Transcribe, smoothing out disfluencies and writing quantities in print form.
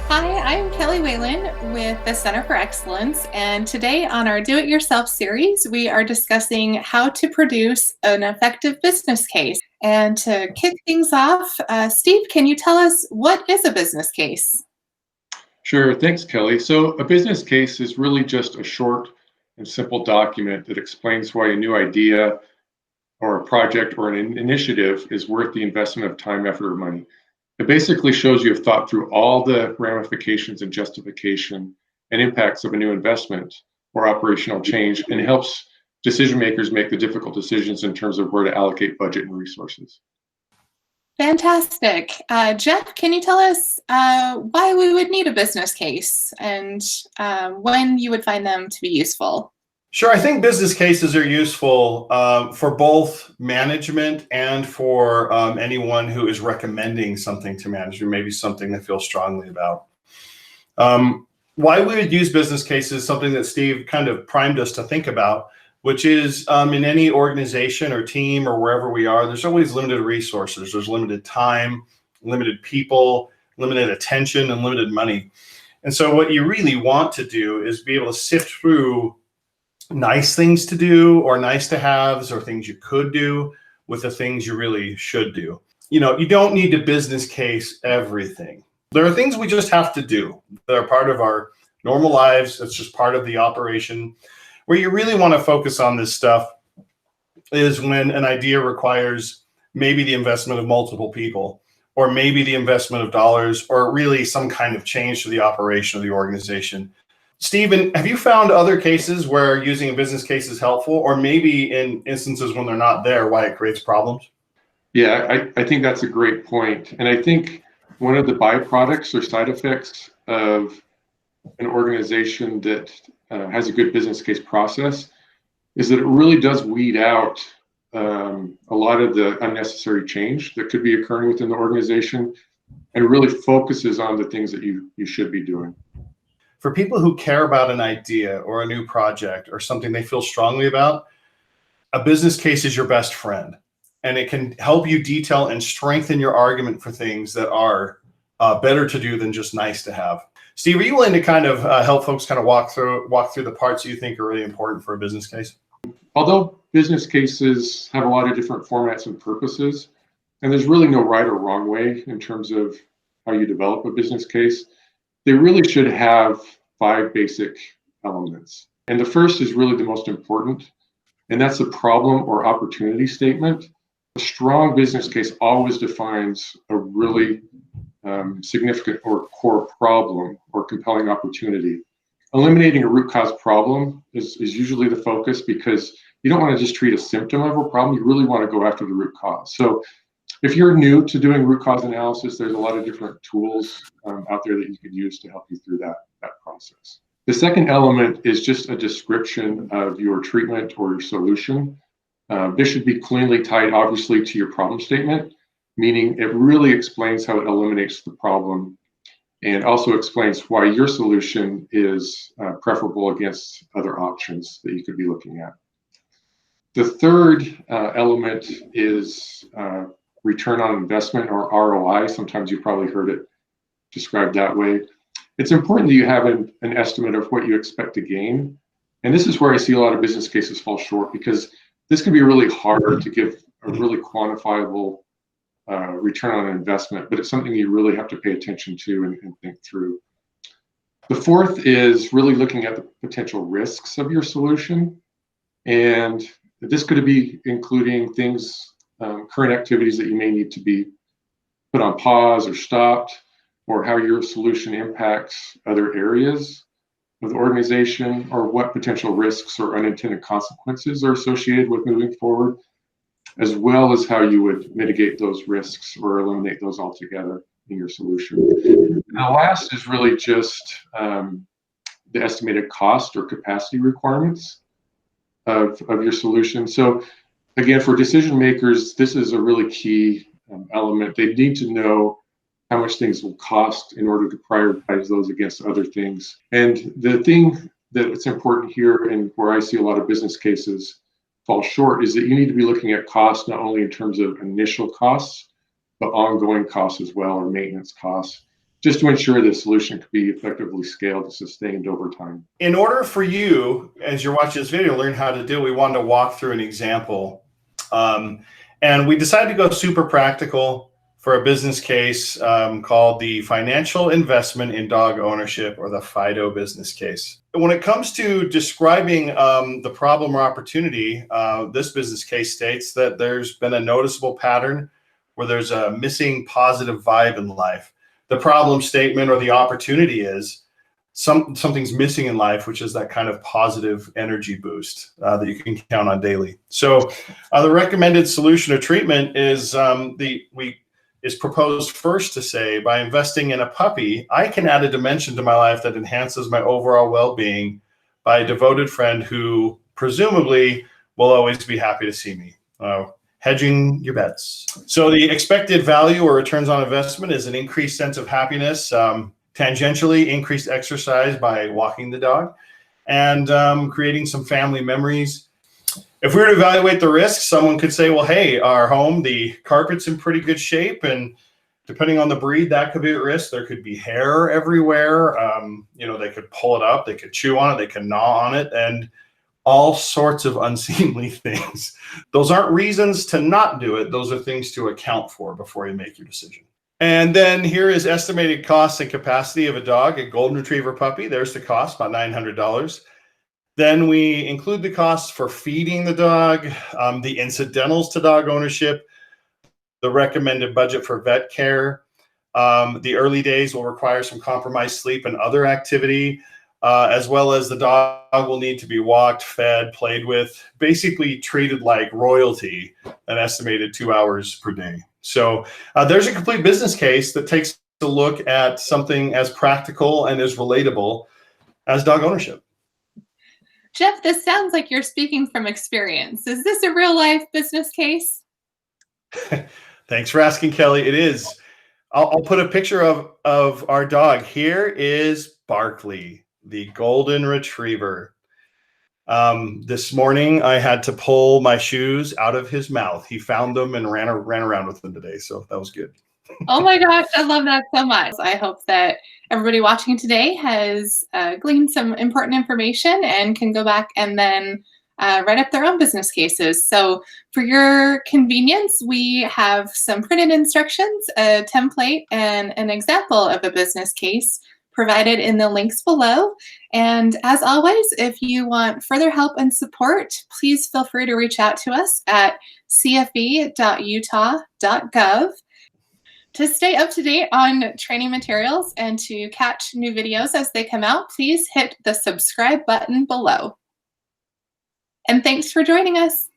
Hi, I'm Kelly Whalen with the Center for Excellence, and today on our Do It Yourself series, we are discussing how to produce an effective business case. And to kick things off, Steve, can you tell us what is a business case? Sure, thanks, Kelly. So a business case is really just a short and simple document that explains why a new idea or a project or an initiative is worth the investment of time, effort, or money. It basically shows you have thought through all the ramifications and justification and impacts of a new investment or operational change and helps decision makers make the difficult decisions in terms of where to allocate budget and resources. Fantastic. Jeff, can you tell us why we would need a business case and when you would find them to be useful? Sure. I think business cases are useful for both management and for anyone who is recommending something to management, maybe something they feel strongly about. Why we would use business cases, something that Steve kind of primed us to think about, which is in any organization or team or wherever we are, there's always limited resources. There's limited time, limited people, limited attention, and limited money. And so what you really want to do is be able to sift through nice things to do or nice to haves or things you could do with the things you really should do. You know, you don't need to business case everything. There are things we just have to do that are part of our normal lives. It's just part of the operation. Where you really want to focus on this stuff is when an idea requires maybe the investment of multiple people, or maybe the investment of dollars, or really some kind of change to the operation of the organization. Stephen, have you found other cases where using a business case is helpful, or maybe in instances when they're not there, why it creates problems? Yeah, I think that's a great point. And I think one of the byproducts or side effects of an organization that has a good business case process is that it really does weed out a lot of the unnecessary change that could be occurring within the organization and really focuses on the things that you should be doing. For people who care about an idea or a new project or something they feel strongly about, a business case is your best friend, and it can help you detail and strengthen your argument for things that are better to do than just nice to have. Steve, are you willing to kind of help folks kind of walk through the parts you think are really important for a business case? Although business cases have a lot of different formats and purposes, and there's really no right or wrong way in terms of how you develop a business case, they really should have 5 basic elements. And the first is really the most important, and that's a problem or opportunity statement. A strong business case always defines a really significant or core problem or compelling opportunity. Eliminating a root cause problem is usually the focus, because you don't want to just treat a symptom of a problem. You really want to go after the root cause. So if you're new to doing root cause analysis, there's a lot of different tools out there that you could use to help you through that process. The second element is just a description of your treatment or your solution. This should be cleanly tied, obviously, to your problem statement, meaning it really explains how it eliminates the problem and also explains why your solution is preferable against other options that you could be looking at. The third element is return on investment, or ROI. Sometimes you've probably heard it described that way. It's important that you have an estimate of what you expect to gain. And this is where I see a lot of business cases fall short, because this can be really hard to give a really quantifiable return on investment, but it's something you really have to pay attention to and think through. The fourth is really looking at the potential risks of your solution. And this could be including things, current activities that you may need to be put on pause or stopped, or how your solution impacts other areas of the organization, or what potential risks or unintended consequences are associated with moving forward, as well as how you would mitigate those risks or eliminate those altogether in your solution. And the last is really just the estimated cost or capacity requirements of your solution. So again, for decision makers, this is a really key element. They need to know how much things will cost in order to prioritize those against other things. And the thing that's important here, and where I see a lot of business cases fall short, is that you need to be looking at costs not only in terms of initial costs, but ongoing costs as well, or maintenance costs. just to ensure the solution could be effectively scaled and sustained over time. In order for you, as you're watching this video, to learn how to do it, we wanted to walk through an example. And we decided to go super practical for a business case called the Financial Investment in Dog Ownership, or the FIDO business case. When it comes to describing the problem or opportunity, this business case states that there's been a noticeable pattern where there's a missing positive vibe in life. The problem statement or the opportunity is something's missing in life, which is that kind of positive energy boost that you can count on daily. So the recommended solution or treatment is is proposed first to say, by investing in a puppy, I can add a dimension to my life that enhances my overall well-being by a devoted friend who presumably will always be happy to see me. Hedging your bets. So the expected value or returns on investment is an increased sense of happiness, tangentially increased exercise by walking the dog, and creating some family memories. If we were to evaluate the risks, someone could say, well, hey, our home, the carpet's in pretty good shape, and depending on the breed, that could be at risk. There could be hair everywhere. They could pull it up, they could chew on it, they could gnaw on it, and all sorts of unseemly things. Those aren't reasons to not do it. Those are things to account for before you make your decision. And then here is estimated cost and capacity of a dog, a golden retriever puppy. There's the cost, about $900. Then we include the costs for feeding the dog, the incidentals to dog ownership, the recommended budget for vet care. The early days will require some compromised sleep and other activity, as well as the dog will need to be walked, fed, played with, basically treated like royalty, an estimated 2 hours per day. So there's a complete business case that takes a look at something as practical and as relatable as dog ownership. Jeff, this sounds like you're speaking from experience. Is this a real life business case? Thanks for asking, Kelly. It is. I'll put a picture of our dog. Here is Barkley, the golden retriever. This morning, I had to pull my shoes out of his mouth. He found them and ran around with them today, so that was good. Oh my gosh, I love that so much. I hope that everybody watching today has gleaned some important information and can go back and then write up their own business cases. So for your convenience, we have some printed instructions, a template, and an example of a business case provided in the links below. And as always, if you want further help and support, please feel free to reach out to us at cfe.utah.gov. To stay up to date on training materials and to catch new videos as they come out, please hit the subscribe button below. And thanks for joining us.